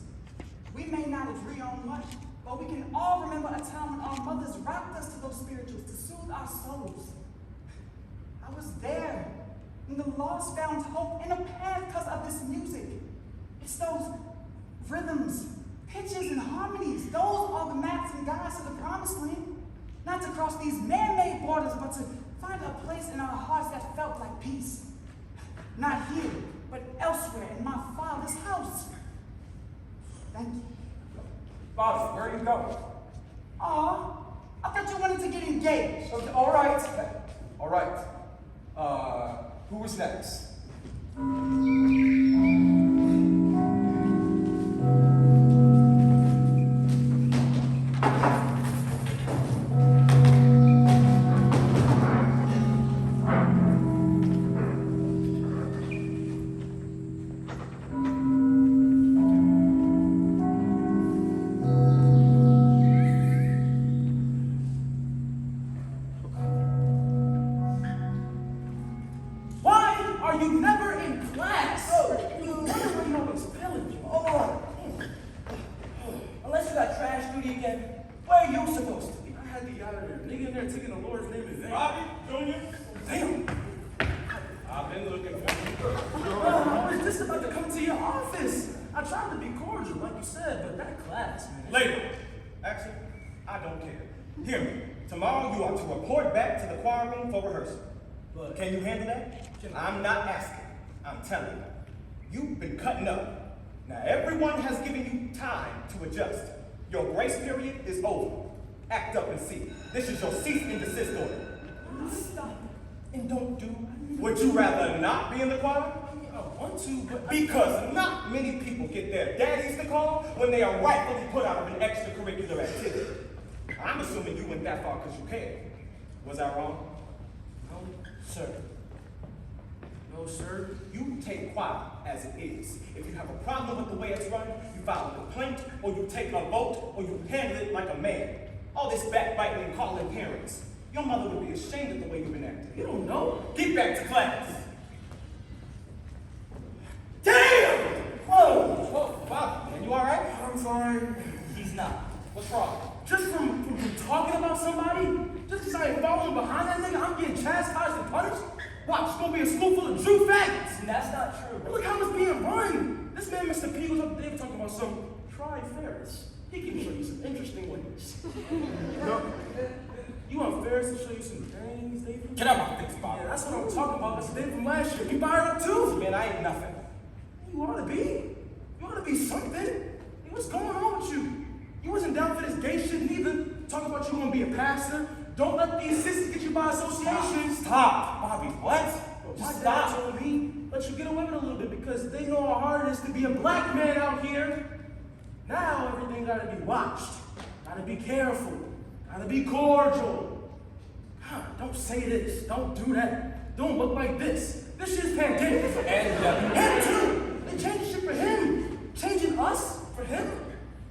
We may not agree on much, but we can all remember a time when our mothers rocked us to those spirituals to soothe our souls. I was there when the lost found hope in a path because of this music. It's those rhythms, pitches, and harmonies. Those are the maps and guides to the promised land. Not to cross these man-made borders, but to find a place in our hearts that felt like peace. Not here, but elsewhere in my Father's house. Thank you. Bobby, where are you going? Aw, I thought you wanted to get engaged. Okay, all right. All right. Who was next? nigga again? Where you supposed to be? I had to get out of there. Nigga in there taking the Lord's name in vain. Rafi, Junior. Damn. I've been looking for you. I was just about to come to your office. I tried to be cordial, like you said, but that class, man. Later. Actually, I don't care. Hear me. Tomorrow you are to report back to the choir room for rehearsal. But Can you handle that? I'm not asking. I'm telling you. You've been cutting up. Now everyone has given you time to adjust. Your grace period is over. Act up and see. This is your cease and desist order. stop and don't do. Would you rather not be in the choir? I want to, but Because not many people get their daddies to call when they are rightfully put out of an extracurricular activity. I'm assuming you went that far because you cared. Was I wrong? No, sir. No, sir. You take choir as it is. If you have a problem with the way it's run, you file a complaint, or you take a vote, or you handle it like a man. All this backbiting and calling parents. Your mother would be ashamed of the way you've been acting. You don't know. Get back to class. Damn! Whoa, Bob, man, you all right? I'm fine. He's not. What's wrong? Just from talking about somebody, just because I ain't following behind that nigga, I'm getting chastised and punished. Watch, it's gonna be a school full of Jew faggots. And that's not true. Look how it's being run. This man, Mr. P, was up there talking about some try Ferris. He can show you some interesting ways. You want Ferris to show you some things, David? Get out of my face, Bob. Yeah, that's what I'm talking about. That's the thing from last year. You fired up too. Man, I ain't nothing. You ought to be. You ought to be something. Hey, what's going on with you? You wasn't down for this gay shit neither. Talking about you want to be a pastor. Don't let the assistants get you by association. Stop. Bobby, what? My Just dad stop. told me, let you get away with it a little bit because they know how hard it is to be a black man out here. Now everything gotta be watched. Gotta be careful. Gotta be cordial. God, don't say this. Don't do that. Don't look like this. This shit's pandemic. And Him too. They changing shit for him. Changing us for him.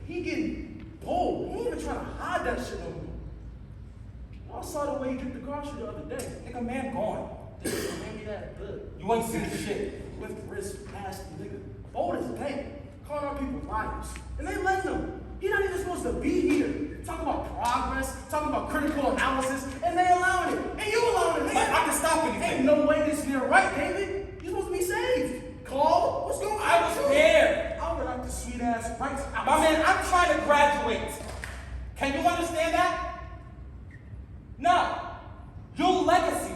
He getting bold. He ain't even trying to hide that shit no more. I saw the way he did the grocery the other day. Nigga, man, gone. Maybe that good. You ain't seen shit. With wrist, nasty nigga. Bold as dang. Calling our people liars. And they letting them. He's not even supposed to be here. Talking about progress, talking about critical analysis, and they allowing it. And you allowing it, nigga. But I can stop anything. Ain't no way this near right, David. You're supposed to be saved. Call? What's going on? I was there. I would like the sweet ass right out. My man, I'm trying to graduate. Can you understand that? No. Your legacy.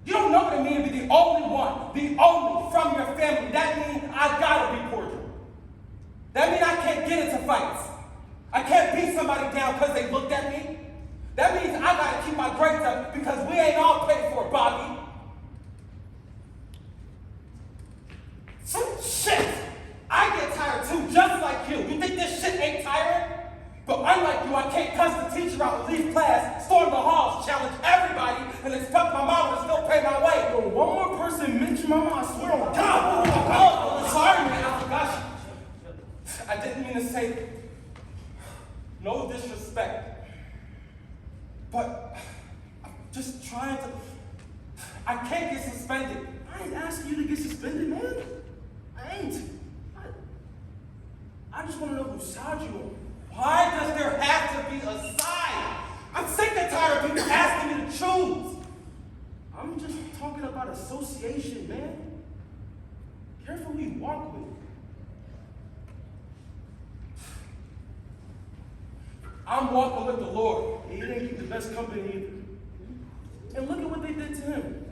You don't know what it means to be the only one, the only from your family. That means I gotta be cordial. That means I can't get into fights. I can't beat somebody down because they looked at me. That means I gotta keep my grades up because we ain't all paid for it, Bobby. Shit! I get tired too, just like you. You think this shit ain't tiring? But unlike you, I can't cuss the teacher out, leave class, storm the halls, challenge everybody, and expect my mama to still pay my way. Yo, one more person mention my mom, I swear on God. Oh, sorry, man. I forgot you. I didn't mean to say no disrespect. But I'm just trying to. I can't get suspended. I ain't asking you to get suspended, man. I ain't. I just want to know whose side you on. Why does there have to be a side? I'm sick and tired of people asking me to choose. I'm just talking about association, man. Careful who you walk with. I'm walking with the Lord. He didn't keep the best company either. And look at what they did to him.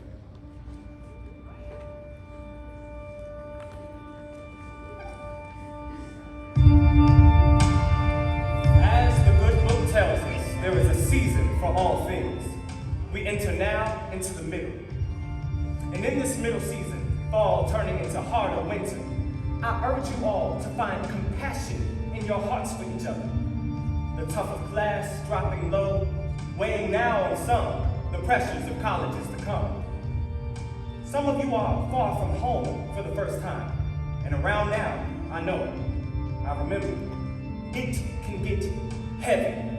as the good book tells us, there is a season for all things. We enter now into the middle. And in this middle season, fall turning into harder winter, I urge you all to find compassion in your hearts for each other. The tough of class dropping low, weighing now on some the pressures of colleges to come. Some of you are far from home for the first time, and around now, I know it. I remember it can get heavy.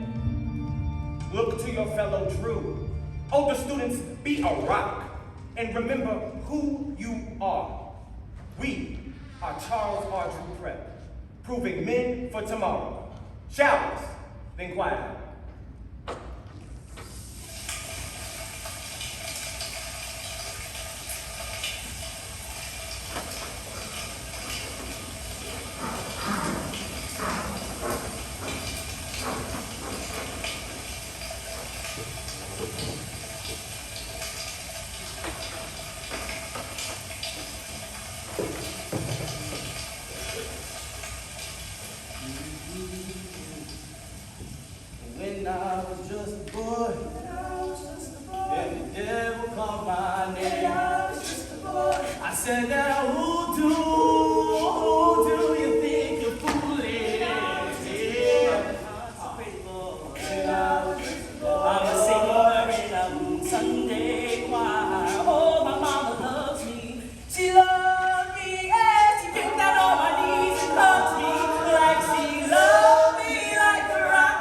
Look to your fellow Drew. Older students, be a rock, and remember who you are. We are Charles R. Drew Prep, proving men for tomorrow. Showers, Then quiet down. When I was just a boy, and the devil called my name, I said that who do you think you're fooling? Yeah. I'm a singer in a Sunday choir. Oh, my mama loves me. She loves me, and she gets down on my knees and hugs me like she loves me like the rock.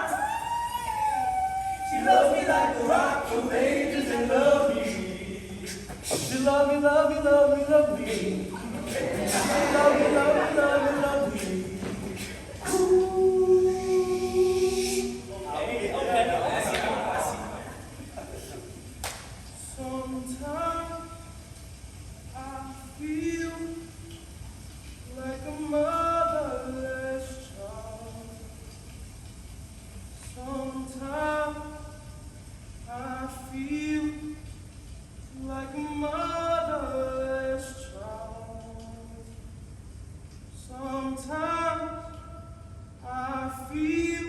She loves me like the rock of ages and love me. She love me, love me, love me, love me. She love me, love me, love me, love me. Sometimes I feel like a motherless child. Sometimes I feel like a motherless child. Sometimes I feel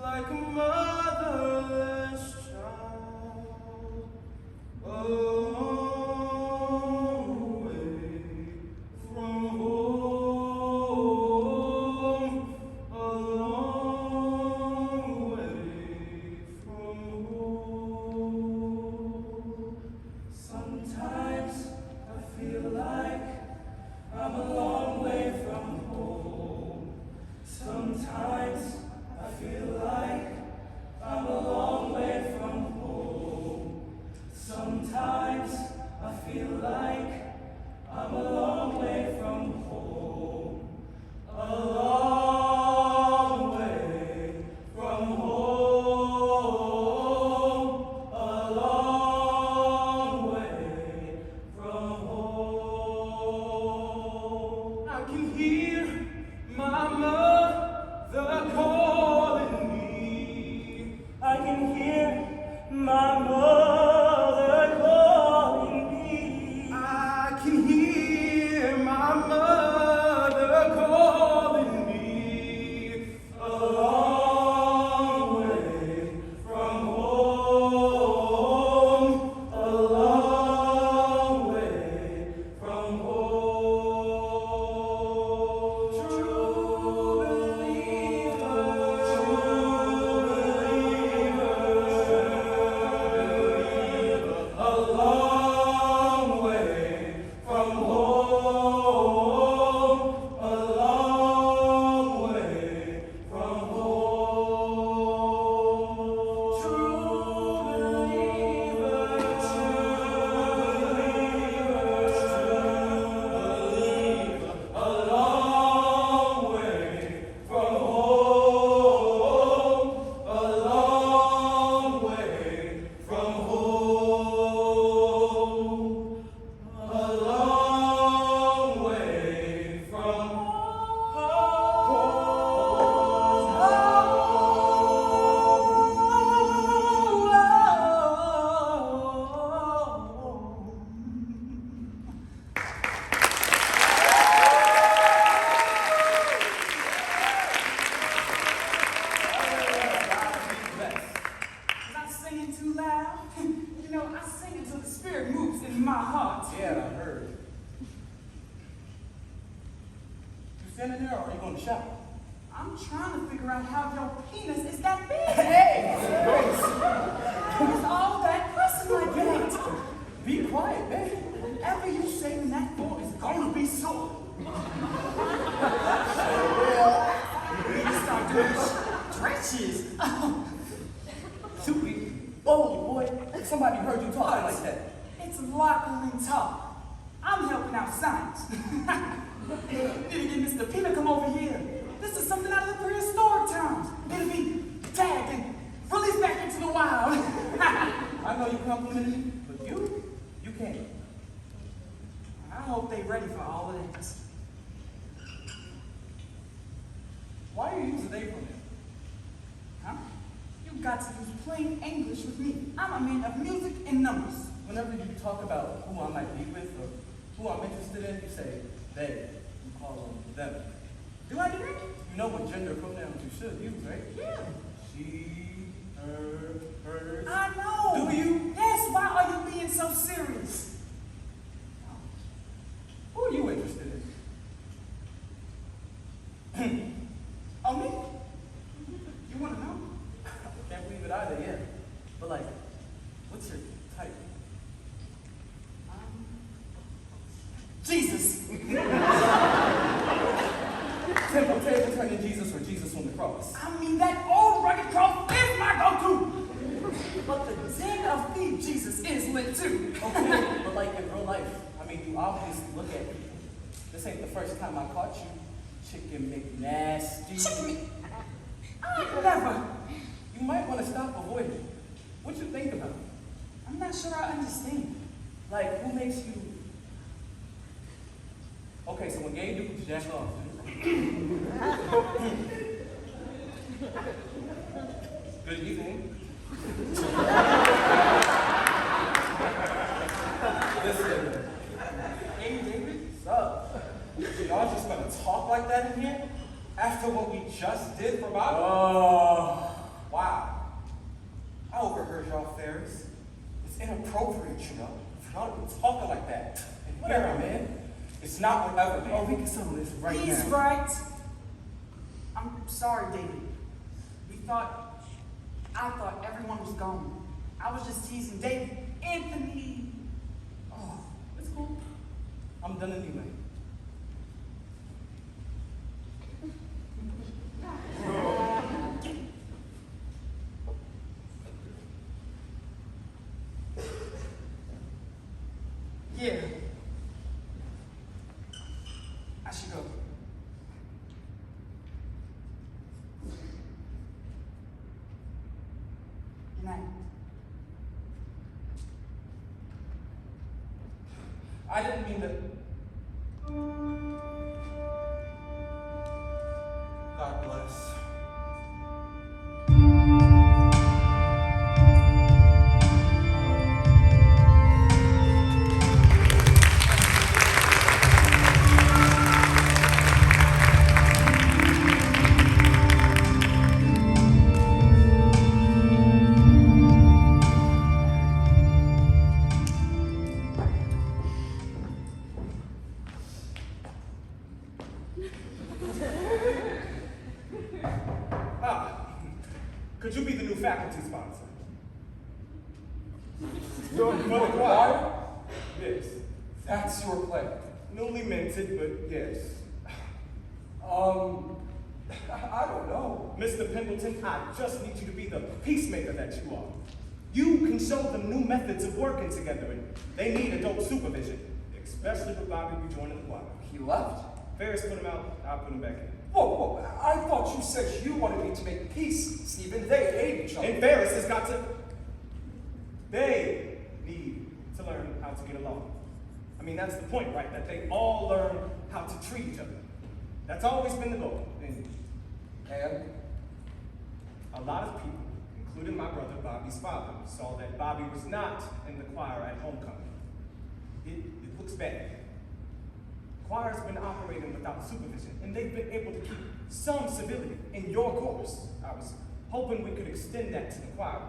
like a motherless child. A long way from home. A long way from home. Sometimes I feel like I'm a long way from home. Sometimes I feel like I'm a long way from home. Sometimes I feel like I'm a long way from home. A long way from home. A long way from home. I can hear my mother calling me. I can hear my mother calling me. I can hear my mother calling me. A long way from home. A long way from home. True believer. A long way from home. A long way from home. True believer. A long way from home. A long way from home. A long way from Was I singing too loud? You know, I sing until the spirit moves in my heart. Yeah, I heard. You standing there or are you going to shout? I'm trying to figure out how your penis is that big. Hey! How is all that pressing like that? Be quiet, man. Whatever you say in that board is gonna be sore. You need to start doing stretches. Shoot me. Boldly, boy. Somebody heard you talking like that. It's locker room talk. I'm helping out science. You need to get Mr. Pina come over here. This is something out of the prehistoric times. It'll be ready for all of that. Why are you using they pronoun? Huh? You've got to use plain English with me. I'm a man of music and numbers. Whenever you talk about who I might be with or who I'm interested in, you say they. You call them them. Do I do that? You know what gender pronouns you should use, right? Yeah. She, her, hers. I know. Do you? Yes, why are you being so serious? Who are you interested in? Oh, me? You want to know? Can't believe it either, yeah. But like, what's your type? Jesus. Temple table turning Jesus or Jesus on the cross? I mean, that old rugged cross is my go-to. But the den of thief Jesus is lit too. Okay, but like in real life, I mean, you obviously look at people. This ain't the first time I caught you. Chicken McNasty. Chicken I never. You might want to stop avoiding it. What you think about? I'm not sure I understand. Like, who makes you... Okay, so when gay dudes jack off, good evening. Listen, hey David, what's up? Y'all just gonna talk like that in here? After what we just did for Bobby? Oh, wow. I overheard y'all, Pharus. It's inappropriate, you know, for y'all to be talking like that. And whatever, man. It's not whatever, man. Oh, we can settle this right now. He's right. I'm sorry, David. I thought everyone was gone. I was just teasing David. Anthony. Oh, it's cool. I'm done anyway. Yeah. I should go. Good night. I didn't mean to... God bless. Could you be the new faculty sponsor? For the choir? Yes. That's your play. Newly minted, but yes. I don't know. Mr. Pendleton, I just need you to be the peacemaker that you are. You can show them new methods of working together, and they need adult supervision, especially with Bobby rejoining the choir. He left? Ferris put him out, I'll put him back in. Whoa, I thought you said you wanted me to make peace, Stephen. They hate each other. And Ferris has got to... They need to learn how to get along. I mean, that's the point, right? That they all learn how to treat each other. That's always been the goal. And a lot of people, including my brother Bobby's father, saw that Bobby was not in the choir at homecoming. It looks bad. The choir's been operating without supervision, and they've been able to keep some civility in your course. I was hoping we could extend that to the choir.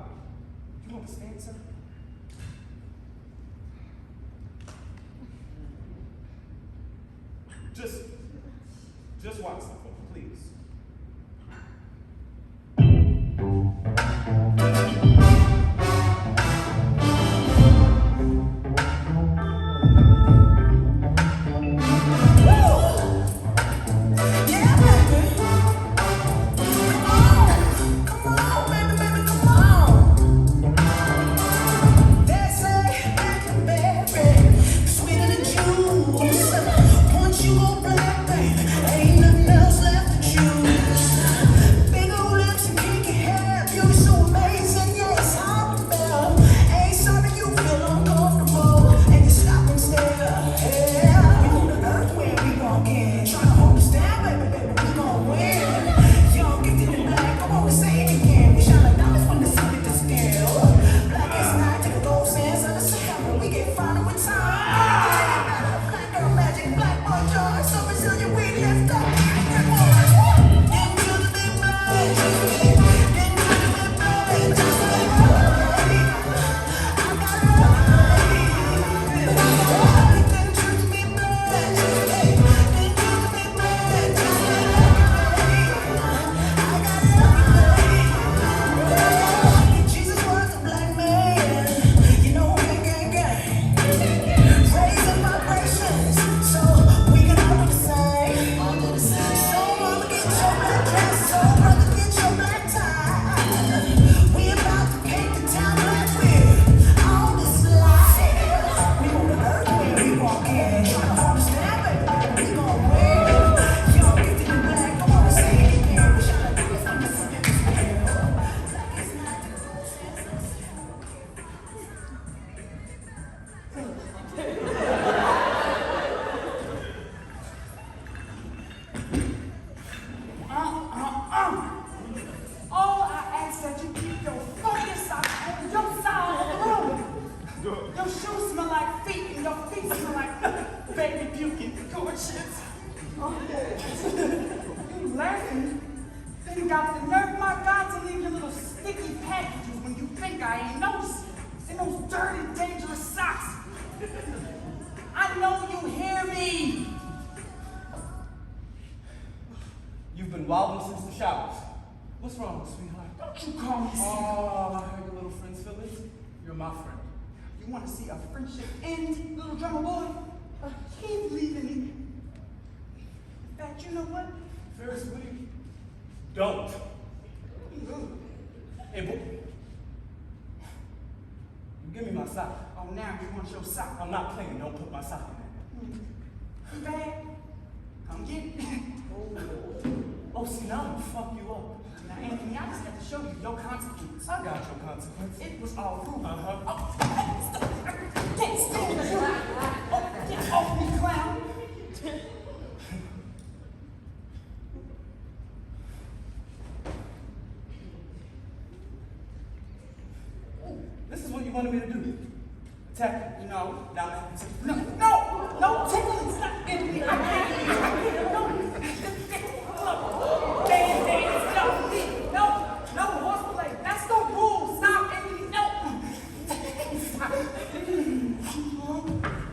You understand, sir? Just watch the film, please. Ain't nothing else left to choose. Big old lips and kinky hair, beauty so amazing. got the nerve, my God, to leave your little sticky packages when you think I ain't noticed. In those dirty, dangerous socks. I know you hear me. You've been wilding since the showers. What's wrong, sweetheart? Don't you call me Oh, I heard your little friend's feelings. You're my friend. You want to see a friendship end, little drummer boy? Keep leaving me. In fact, you know what? Ferris, what do you... Don't. Hey, boy. Give me my sock. Oh, now you want your sock. I'm not playing. Don't put my sock in there. You bad? Come get it. Oh, see, now I'm gonna fuck you up. Now, Anthony, I just have to show you your consequence. I got your consequence. It was all rude. Uh-huh. Oh, can't stand this. Oh, get off me, clown. This is what you wanted me to do. Attack you. No. Now I'm happy to... No, tickling, stop, Anthony. I can't. No. Look, no, horseplay. That's the rule. Stop, Anthony. No.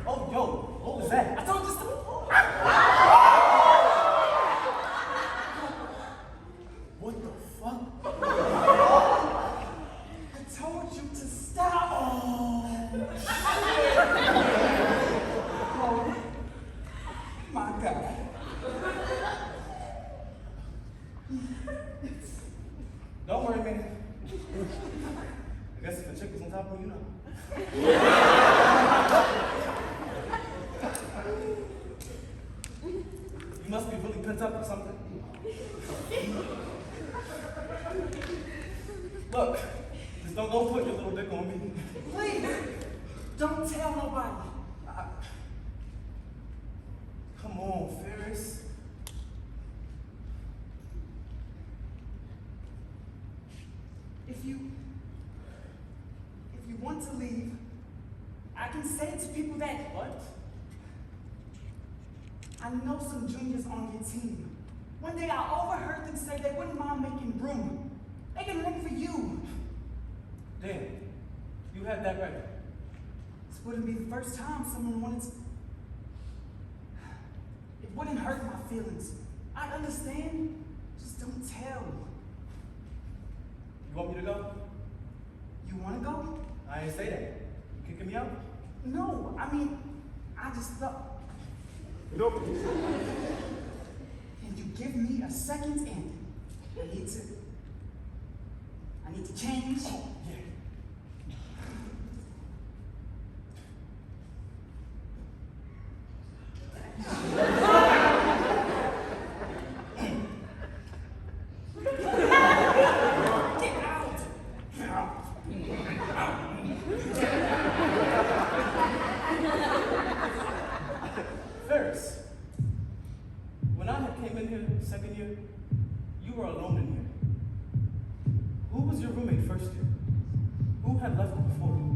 Oh, yo, what was that? I told you stop. What the fuck? I told you to stop. Oh, my God. Don't worry, man. I guess if the chick was on top of me, you know. You must be really pent up or something. Look, just don't go put your little dick on me. Please, don't tell nobody. Come on, Ferris. If you want to leave, I can say it to people that What? I know some juniors on your team. One day I overheard them say they wouldn't mind making room. They can look for you. Damn, you had that right. This wouldn't be the first time someone wanted to. It wouldn't hurt my feelings. I understand. Just don't tell. You want me to go? You want to go? I ain't say that. You kicking me out? No, I mean, I just thought. Nope. Can you give me a second and I need to change? Yeah. Ferris, when I had came in here second year, you were alone in here. Who was your roommate first year? Who had left before you?